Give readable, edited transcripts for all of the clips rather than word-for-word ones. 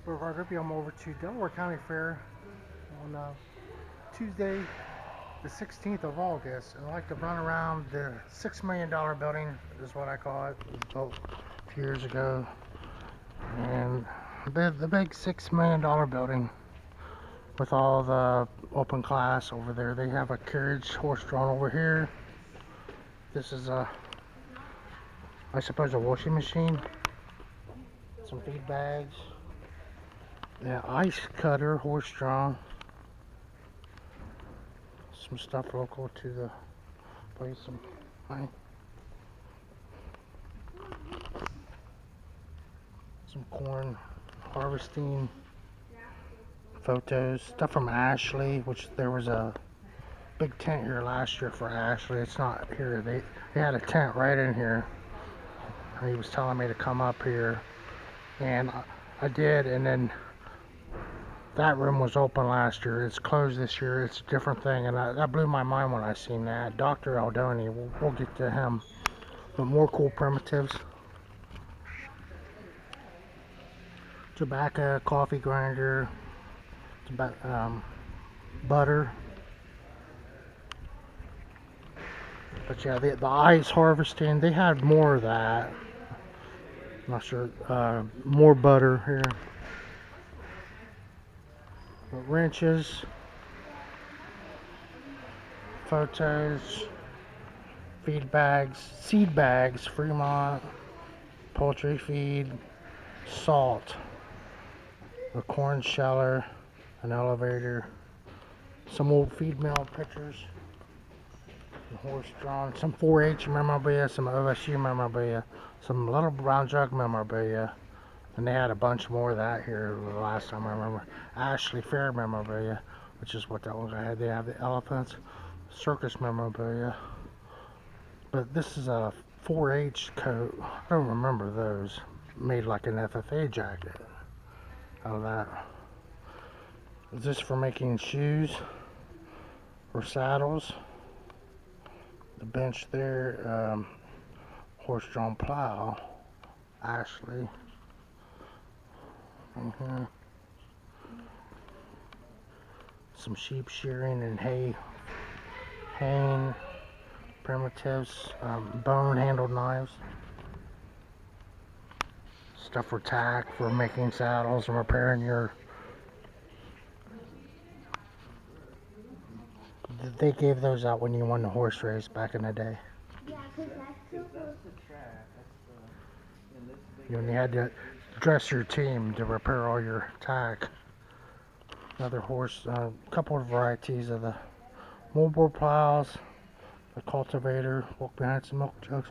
Boulevard Rippy. I'm over to Delaware County Fair on Tuesday, the 16th of August. And I like to run around the $6 million building, is what I call it. It was built a few years ago. And the big $6 million building with all the open class over there. They have a carriage horse drawn over here. This is I suppose a washing machine. Some feed bags. Yeah, ice cutter, horse drawn. Some stuff local to the place. Some corn harvesting photos. Stuff from Ashley, which there was a big tent here last year for Ashley. It's not here. They had a tent right in here. He was telling me to come up here, and I did, and then that room was open last year. It's closed this year. It's a different thing, and that blew my mind when I seen that. Dr. Aldoni, we'll get to him. But more cool primitives. Tobacco, coffee grinder, butter. But yeah, the ice harvesting, they had more of that. Not sure. More butter here. Wrenches, photos, feed bags, seed bags, Fremont, poultry feed, salt, a corn sheller, an elevator, some old feed mill pictures, horse drawn, some 4-H memorabilia, some OSU memorabilia, some little brown jug memorabilia, and they had a bunch more of that here the last time I remember. Ashley Fair memorabilia, which is what that one I had. They have the elephants, circus memorabilia, but this is a 4-H coat. I don't remember those. Made like an FFA jacket out of that. Is this for making shoes or saddles? The bench there, horse-drawn plow, Ashley. Some sheep shearing and haying, primitives, bone-handled knives. Stuff for tack, for making saddles and repairing your... They gave those out when you won the horse race back in the day. Yeah, because that's the track. When you had to dress your team to repair all your tack. Another horse, a couple of varieties of the moldboard plows, the cultivator, walk behind some milk jugs.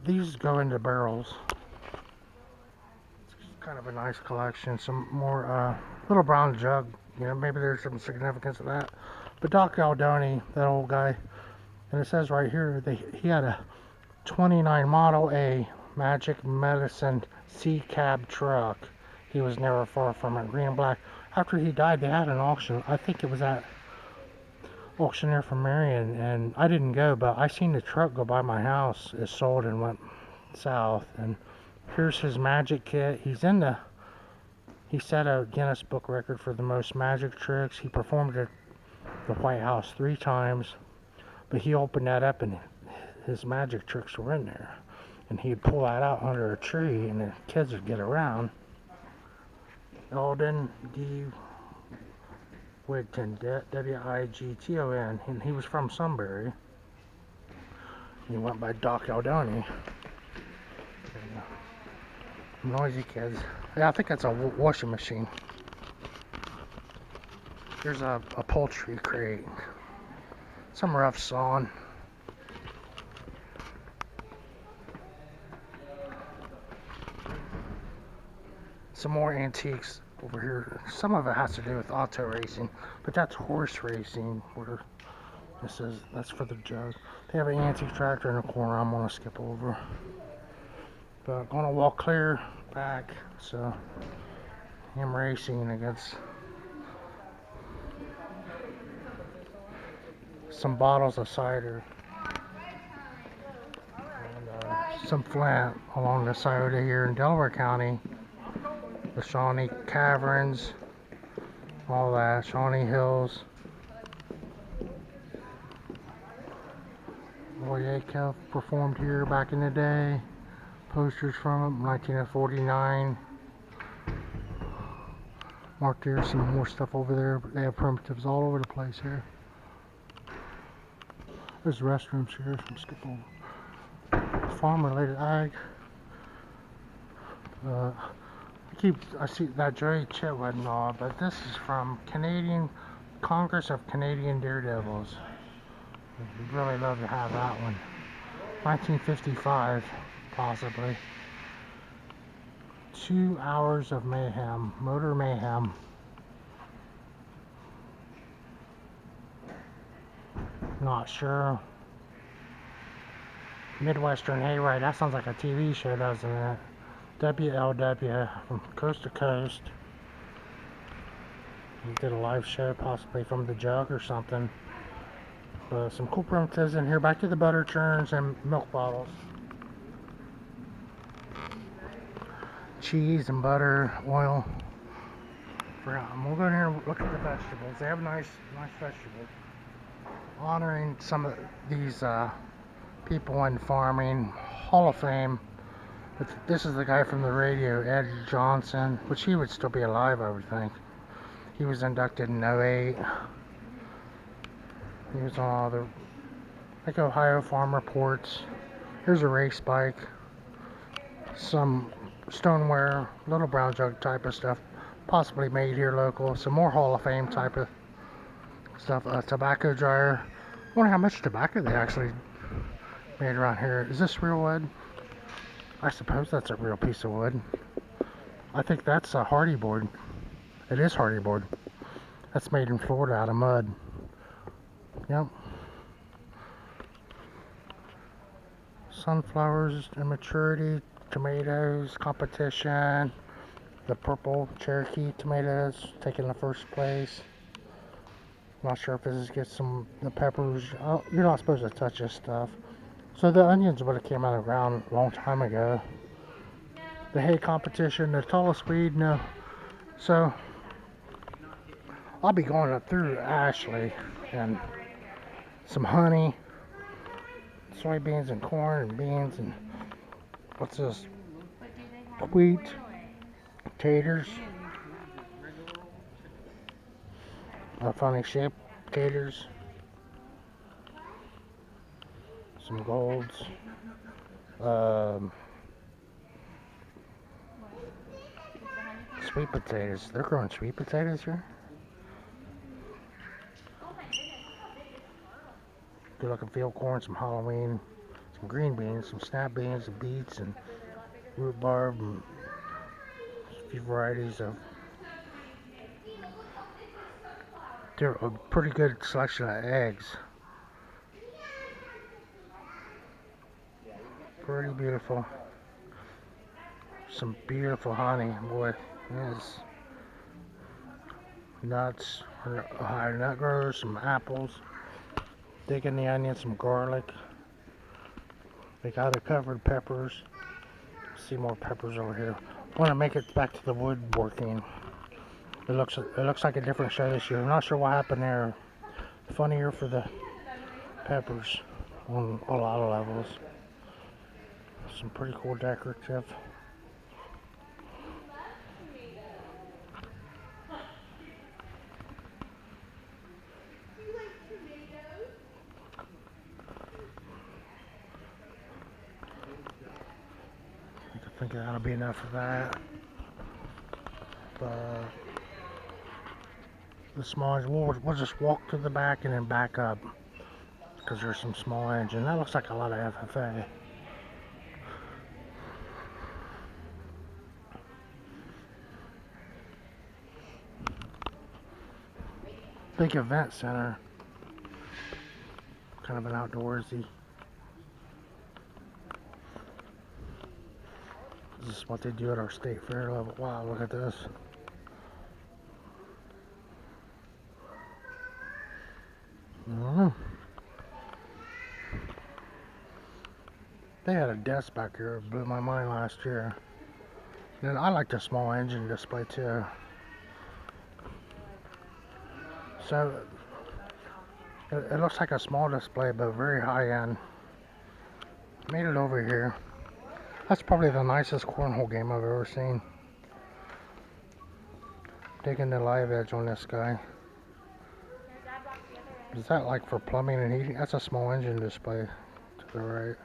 These go into barrels. It's kind of a nice collection. Some more little brown jug. Maybe there's some significance to that. But Dr. Aldoni, that old guy, and it says right here he had a 29 Model A Magic Medicine C cab truck. He was never far from it, green and black. After he died, they had an auction. I think it was at auctioneer from Marion, and I didn't go, but I seen the truck go by my house. It sold and went south. And here's his magic kit. He set a Guinness Book record for the most magic tricks. He performed at the White House 3 times, but he opened that up and his magic tricks were in there. And he'd pull that out under a tree and the kids would get around. Alden D. Wigton, W-I-G-T-O-N, and he was from Sunbury. He went by Doc Aldoni. Noisy kids. Yeah, I think that's a washing machine. Here's a poultry crate. Some rough sawn. Some more antiques over here. Some of it has to do with auto racing, but that's horse racing. Where that's for the jug. They have an antique tractor in the corner. I'm gonna skip over, but I'm gonna walk clear back. So him racing against some bottles of cider and some Flint along the side of here in Delaware County. the Shawnee Caverns, all that, Shawnee Hills. Roy Acuff performed here back in the day. Posters from him, 1949. Marked here, some more stuff over there. They have primitives all over the place here. There's restrooms here. Some skip over. Farm-related ag. I see that Jerry Chitwood and all, but this is from Congress of Canadian Daredevils. We'd really love to have that one. 1955, possibly. 2 hours of mayhem, motor mayhem. Not sure. Midwestern Hayride, that sounds like a TV show, doesn't it? WLW, from coast to coast. He did a live show, possibly from the jug or something. Some cool primitives in here. Back to the butter churns and milk bottles. Cheese and butter, oil. We'll go in here and look at the vegetables. They have nice vegetables. Honoring some of these people in farming. Hall of Fame. This is the guy from the radio, Ed Johnson, which he would still be alive, I would think. He was inducted in '08. He was on all the Ohio Farm Reports. Here's a race bike. Some stoneware, little brown jug type of stuff, possibly made here local. Some more Hall of Fame type of stuff. A tobacco dryer. I wonder how much tobacco they actually made around here. Is this real wood? I suppose that's a real piece of wood. I think that's a hardy board. It is hardy board. That's made in Florida out of mud. Yep. Sunflowers and maturity, tomatoes, competition. The purple Cherokee tomatoes taking the first place. Not sure if this is get the peppers. Oh, you're not supposed to touch this stuff. So the onions would have came out of the ground a long time ago. The hay competition, the tallest weed, no. So I'll be going up through Ashley and some honey, soybeans and corn and beans and what's this? Wheat, taters, funny shaped taters, some golds, sweet potatoes. They're growing sweet potatoes here. Good looking field corn, some Halloween, some green beans, some snap beans, some beets, and rhubarb, and a few varieties of. They're a pretty good selection of eggs. Pretty beautiful. Some beautiful honey, boy. Yes. Nuts, Ohio nut growers, some apples. Digging the onions, some garlic. They got it covered, peppers. See more peppers over here. Want to make it back to the woodworking. It looks like a different show this year. I'm not sure what happened there. Funnier for the peppers on a lot of levels. Some pretty cool decorative. I think that'll be enough of that. The small engine, we'll just walk to the back and then back up because there's some small engine. That looks like a lot of FFA. Big event center. Kind of an outdoorsy. This is what they do at our state fair level. Wow, look at this. They had a desk back here. It blew my mind last year. And I like the small engine display too. So it looks like a small display, but very high end. Made it over here. That's probably the nicest cornhole game I've ever seen. Digging the live edge on this guy. Is that like for plumbing and heating? That's a small engine display to the right.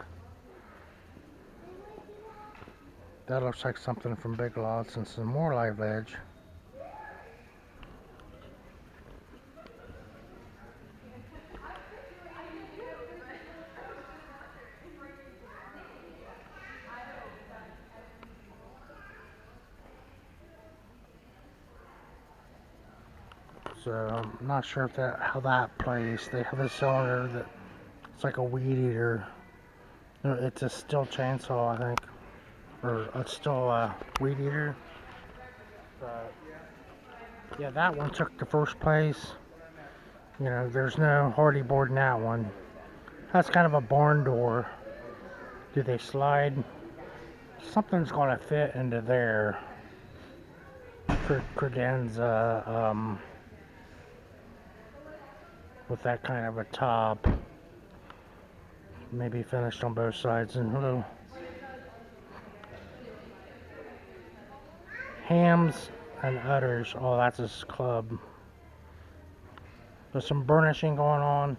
That looks like something from Big Lots and some more live edge. So I'm not sure if how that plays. They have a cylinder that it's like a weed eater. No, it's a steel chainsaw, I think, or it's still a weed eater. But yeah, that one took the first place. You know, there's no hardy board in that one. That's kind of a barn door. Do they slide? Something's gonna fit into there. Credenza, with that kind of a top. Maybe finished on both sides. And hello. Hams and udders. Oh, that's his club. There's some burnishing going on.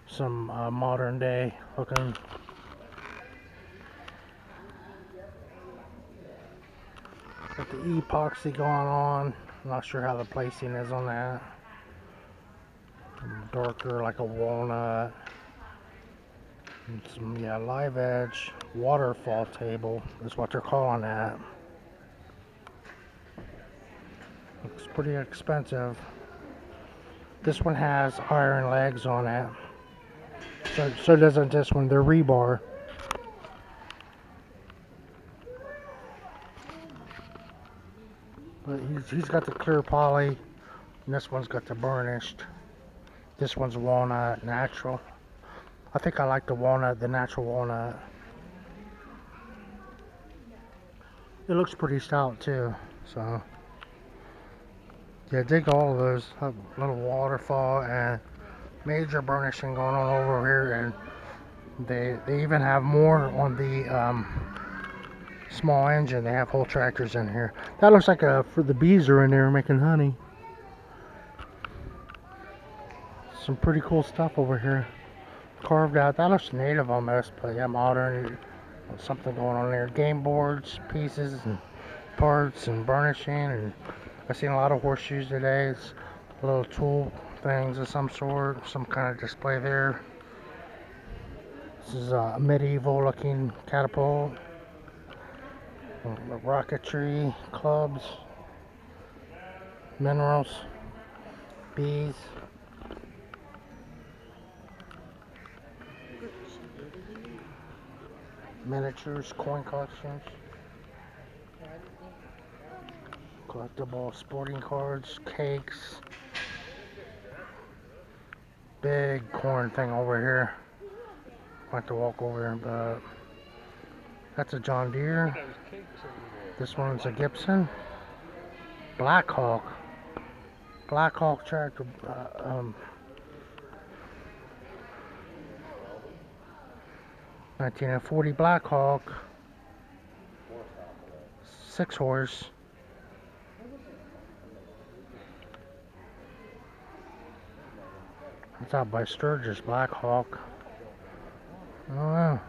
Some modern day looking. Got the epoxy going on. I'm not sure how the placing is on that. Darker, like a walnut. And some, yeah, live edge waterfall table is what they're calling that. Looks pretty expensive. This one has iron legs on it. So doesn't this one. They're rebar. But he's got the clear poly, and this one's got the burnished. This one's walnut natural. I think I like the walnut, the natural walnut. It looks pretty stout too. So yeah, dig all of those. Have a little waterfall and major burnishing going on over here, and they even have more on the small engine. They have whole tractors in here. That looks like for the bees are in there making honey. Some pretty cool stuff over here. Carved out. That looks native almost, but yeah, modern. Something going on there. Game boards, pieces, and parts, and burnishing. And I've seen a lot of horseshoes today. It's little tool things of some sort. Some kind of display there. This is a medieval looking catapult. Rocketry, clubs, minerals, bees. Miniatures, coin collections, collectible sporting cards, cakes, big corn thing over here. I have to walk over here, but that's a John Deere. This one's a Gibson. Black Hawk tractor. 1940 Black Hawk. 6 horse. It's out by Sturgis, Black Hawk. I don't know.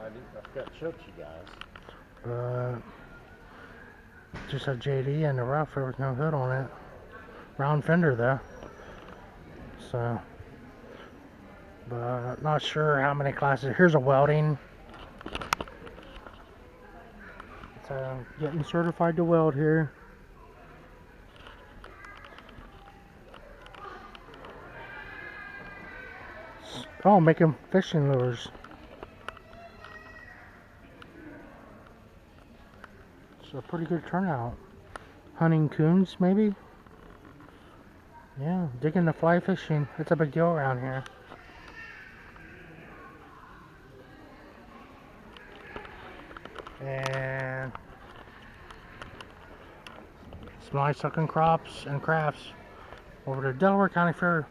I forgot to show it to you guys. Just a JD and the roof. There was no hood on it. Round fender though. So, but not sure how many classes. Here's a welding. So getting certified to weld here. Oh, making fishing lures. It's a pretty good turnout. Hunting coons, maybe? Yeah, digging the fly fishing. It's a big deal around here. And Some nice looking crops and crafts over the Delaware County Fair